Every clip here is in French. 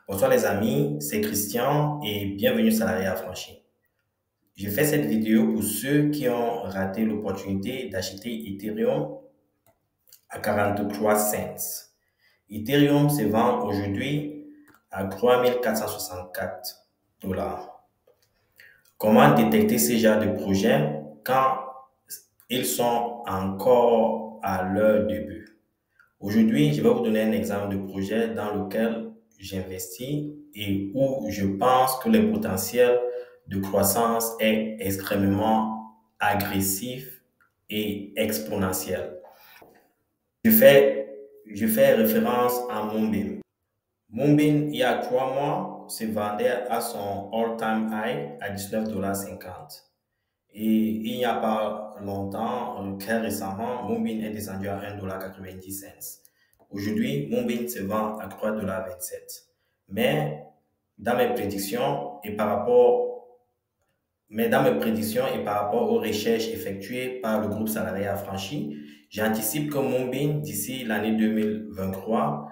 Bonsoir les amis, c'est Christian et bienvenue sur Salarié Affranchi. Je fais cette vidéo pour ceux qui ont raté l'opportunité d'acheter Ethereum à 43 cents. Ethereum se vend aujourd'hui à 3464 dollars. Comment détecter ces genres de projets quand ils sont encore à leur début? Aujourd'hui, je vais vous donner un exemple de projet dans lequel j'investis et où je pense que le potentiel de croissance est extrêmement agressif et exponentiel. Je fais référence à Moonbeam. Moonbeam, il y a 3 mois, se vendait à son all-time high à 19,50 $. Et il n'y a pas longtemps, très récemment, Moonbeam est descendu à 1,90 $. Aujourd'hui, Moonbeam se vend à 3,27 $. Mais dans mes prédictions et par rapport aux recherches effectuées par le groupe Salarié Affranchi, j'anticipe que Moonbeam, d'ici l'année 2023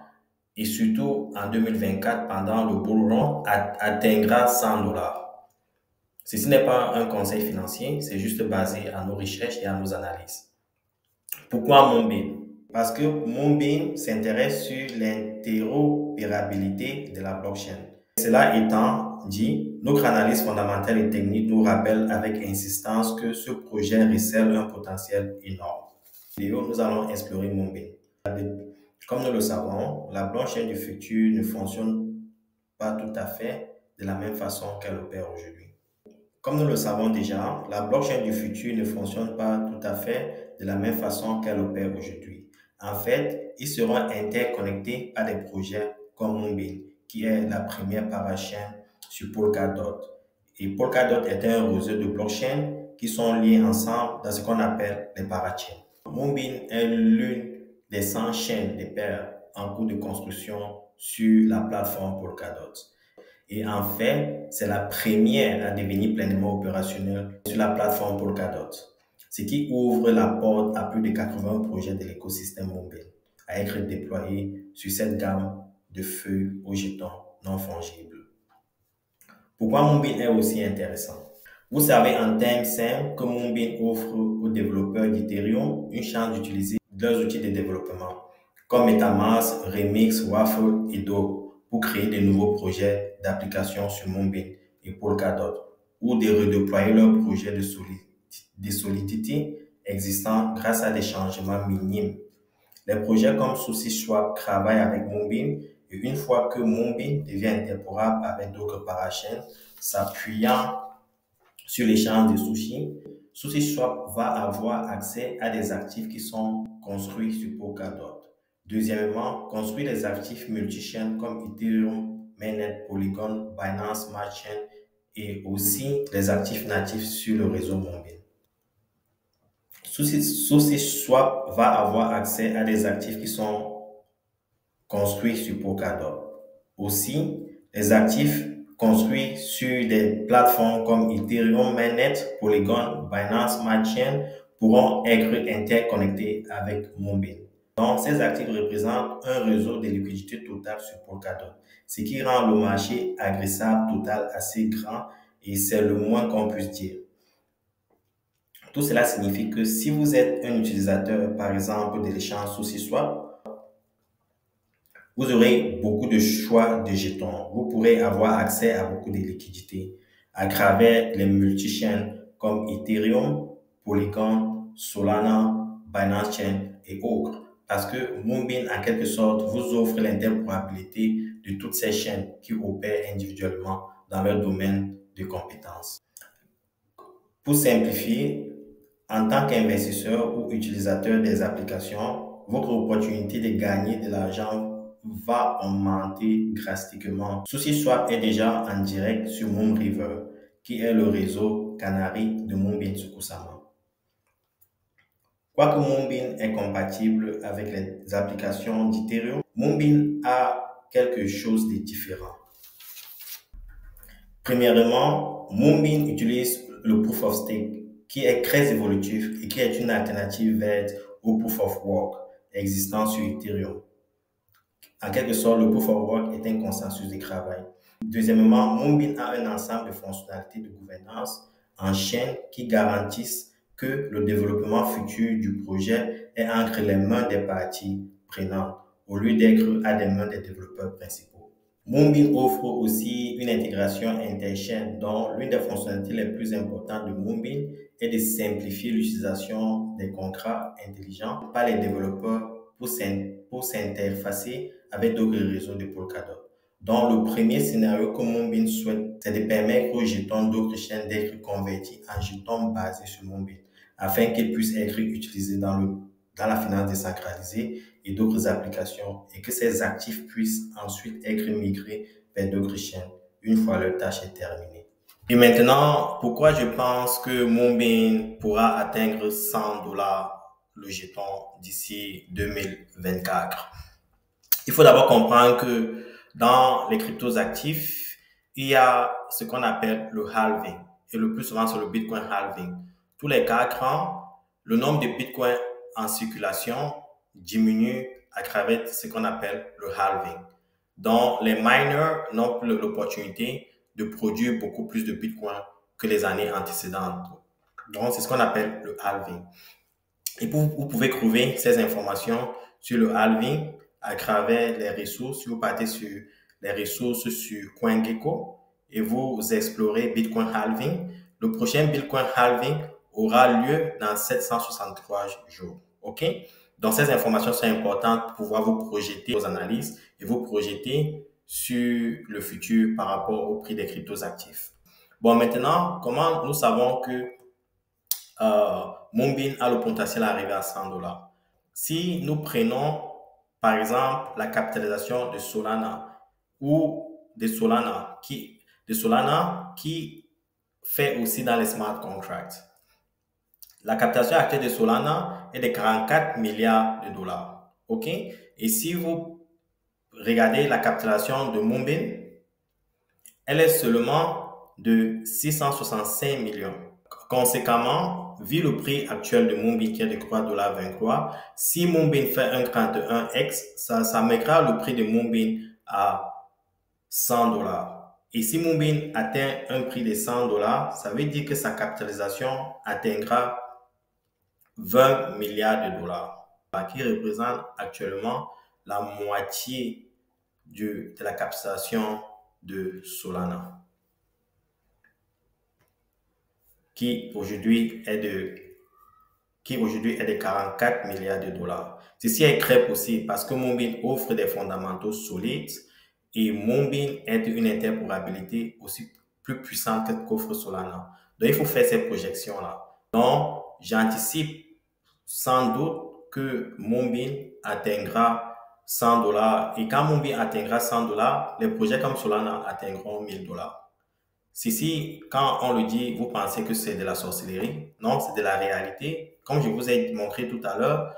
et surtout en 2024, pendant le bull run, atteindra 100 $. Ceci n'est pas un conseil financier, c'est juste basé à nos recherches et à nos analyses. Pourquoi Moonbeam? Parce que Moonbeam s'intéresse sur l'interopérabilité de la blockchain. Cela étant dit, notre analyse fondamentale et technique nous rappelle avec insistance que ce projet recèle un potentiel énorme. Nous allons explorer Moonbeam. Comme nous le savons, la blockchain du futur ne fonctionne pas tout à fait de la même façon qu'elle opère aujourd'hui. Comme nous le savons déjà, la blockchain du futur ne fonctionne pas tout à fait de la même façon qu'elle opère aujourd'hui. En fait, ils seront interconnectés par des projets comme Moonbeam, qui est la première parachain sur Polkadot. Et Polkadot est un réseau de blockchains qui sont liés ensemble dans ce qu'on appelle les parachains. Moonbeam est l'une des 100 chaînes de paires en cours de construction sur la plateforme Polkadot. Et en fait, c'est la première à devenir pleinement opérationnelle sur la plateforme Polkadot, ce qui ouvre la porte à plus de 80 projets de l'écosystème Moonbeam à être déployés sur cette gamme de feuilles aux jetons non fongibles. Pourquoi Moonbeam est aussi intéressant? Vous savez en termes simples que Moonbeam offre aux développeurs d'Ethereum une chance d'utiliser leurs outils de développement comme MetaMask, Remix, Waffle et d'autres pour créer de nouveaux projets d'applications sur Moonbeam et Polkadot ou de redéployer leurs projets de Solidity existants grâce à des changements minimes. Les projets comme SushiSwap travaillent avec Moonbeam et une fois que Moonbeam devient interopérable avec d'autres parachains, s'appuyant sur l'échange de sushi, SushiSwap va avoir accès à des actifs qui sont construits sur Polkadot. Deuxièmement, construire des actifs multi-chaînes comme Ethereum, Mainnet, Polygon, Binance Smart Chain et aussi des actifs natifs sur le réseau Moonbeam. SushiSwap va avoir accès à des actifs qui sont construits sur Polkadot. Aussi, les actifs construits sur des plateformes comme Ethereum, Mainnet, Polygon, Binance Smart Chain pourront être interconnectés avec Moonbeam. Donc, ces actifs représentent un réseau de liquidité totale sur Polkadot, ce qui rend le marché agressable total assez grand et c'est le moins qu'on puisse dire. Tout cela signifie que si vous êtes un utilisateur, par exemple, de l'échange SushiSwap, vous aurez beaucoup de choix de jetons. Vous pourrez avoir accès à beaucoup de liquidités à travers les multi-chaînes comme Ethereum, Polygon, Solana, Binance Chain et autres. Parce que Moonbeam, en quelque sorte, vous offre l'interopérabilité de toutes ces chaînes qui opèrent individuellement dans leur domaine de compétences. Pour simplifier, en tant qu'investisseur ou utilisateur des applications, votre opportunité de gagner de l'argent va augmenter drastiquement. SushiSwap est déjà en direct sur Moonriver, qui est le réseau canari de Moonbeam sur Kusama. Quoique Moonbeam est compatible avec les applications d'Ethereum, Moonbeam a quelque chose de différent. Premièrement, Moonbeam utilise le Proof of Stake, qui est très évolutif et qui est une alternative verte au Proof of Work existant sur Ethereum. En quelque sorte, le proof of work est un consensus de travail. Deuxièmement, Moonbeam a un ensemble de fonctionnalités de gouvernance en chaîne qui garantissent que le développement futur du projet est entre les mains des parties prenantes au lieu d'être à des mains des développeurs principaux. Moonbeam offre aussi une intégration interchaîne dont l'une des fonctionnalités les plus importantes de Moonbeam est de simplifier l'utilisation des contrats intelligents par les développeurs pour s'interfacer avec d'autres réseaux de Polkadot. Donc, le premier scénario que Moonbeam souhaite, c'est de permettre aux jetons d'autres chaînes d'être convertis en jetons basés sur Moonbeam, afin qu'ils puissent être utilisés dans la finance décentralisée et d'autres applications, et que ces actifs puissent ensuite être migrés vers d'autres chaînes une fois leur tâche est terminée. Et maintenant, pourquoi je pense que Moonbeam pourra atteindre $100 le jeton d'ici 2024? Il faut d'abord comprendre que dans les cryptos actifs, il y a ce qu'on appelle le halving. Et le plus souvent, c'est le Bitcoin halving. Tous les 4 ans, le nombre de Bitcoin en circulation diminue à travers ce qu'on appelle le halving. Donc, les miners n'ont plus l'opportunité de produire beaucoup plus de Bitcoin que les années antécédentes. Donc, c'est ce qu'on appelle le halving. Et vous pouvez trouver ces informations sur le halving à travers les ressources. Si vous partez sur les ressources sur CoinGecko et vous explorez Bitcoin halving, le prochain Bitcoin halving aura lieu dans 763 jours. OK? Donc, ces informations sont importantes pour pouvoir vous projeter vos analyses et vous projeter sur le futur par rapport au prix des cryptos actifs. Bon, maintenant, comment nous savons que Moonbeam a le potentiel d'arriver à $100? Si nous prenons, par exemple, la capitalisation de Solana ou de Solana qui fait aussi dans les smart contracts. La capitalisation actuelle de Solana est de 44 milliards de dollars. OK? Et si vous regardez la capitalisation de Moonbeam, elle est seulement de 665 millions. Conséquemment, vu le prix actuel de Moonbeam qui est de $3,23, si Moonbeam fait un 31x, ça mettra le prix de Moonbeam à $100. Et si Moonbeam atteint un prix de $100, ça veut dire que sa capitalisation atteindra 20 milliards de dollars, qui représente actuellement la moitié de la capitalisation de Solana, qui aujourd'hui est de 44 milliards de dollars. Ceci est très possible parce que Moonbeam offre des fondamentaux solides et Moonbeam est une interopérabilité aussi plus puissante qu'offre Solana. Donc, il faut faire ces projections-là. Donc, j'anticipe sans doute que Moonbeam atteindra $100. Et quand Moonbeam atteindra $100, les projets comme Solana atteindront $1000. Si, quand on le dit, vous pensez que c'est de la sorcellerie. Non, c'est de la réalité. Comme je vous ai montré tout à l'heure,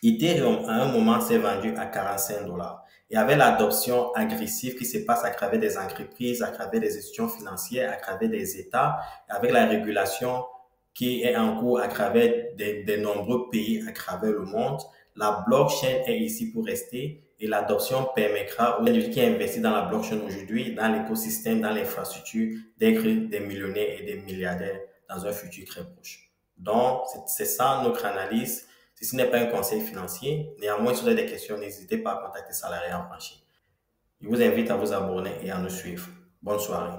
Ethereum, à un moment, s'est vendu à $45. Et avec l'adoption agressive qui se passe à travers des entreprises, à travers des institutions financières, à travers des États, avec la régulation qui est en cours à travers de nombreux pays à travers le monde, la blockchain est ici pour rester et l'adoption permettra aux individus qui investissent dans la blockchain aujourd'hui, dans l'écosystème, dans l'infrastructure, d'être des millionnaires et des milliardaires dans un futur très proche. Donc, c'est ça notre analyse. Ceci n'est pas un conseil financier. Néanmoins, si vous avez des questions, n'hésitez pas à contacter Salarié Affranchi. Je vous invite à vous abonner et à nous suivre. Bonne soirée.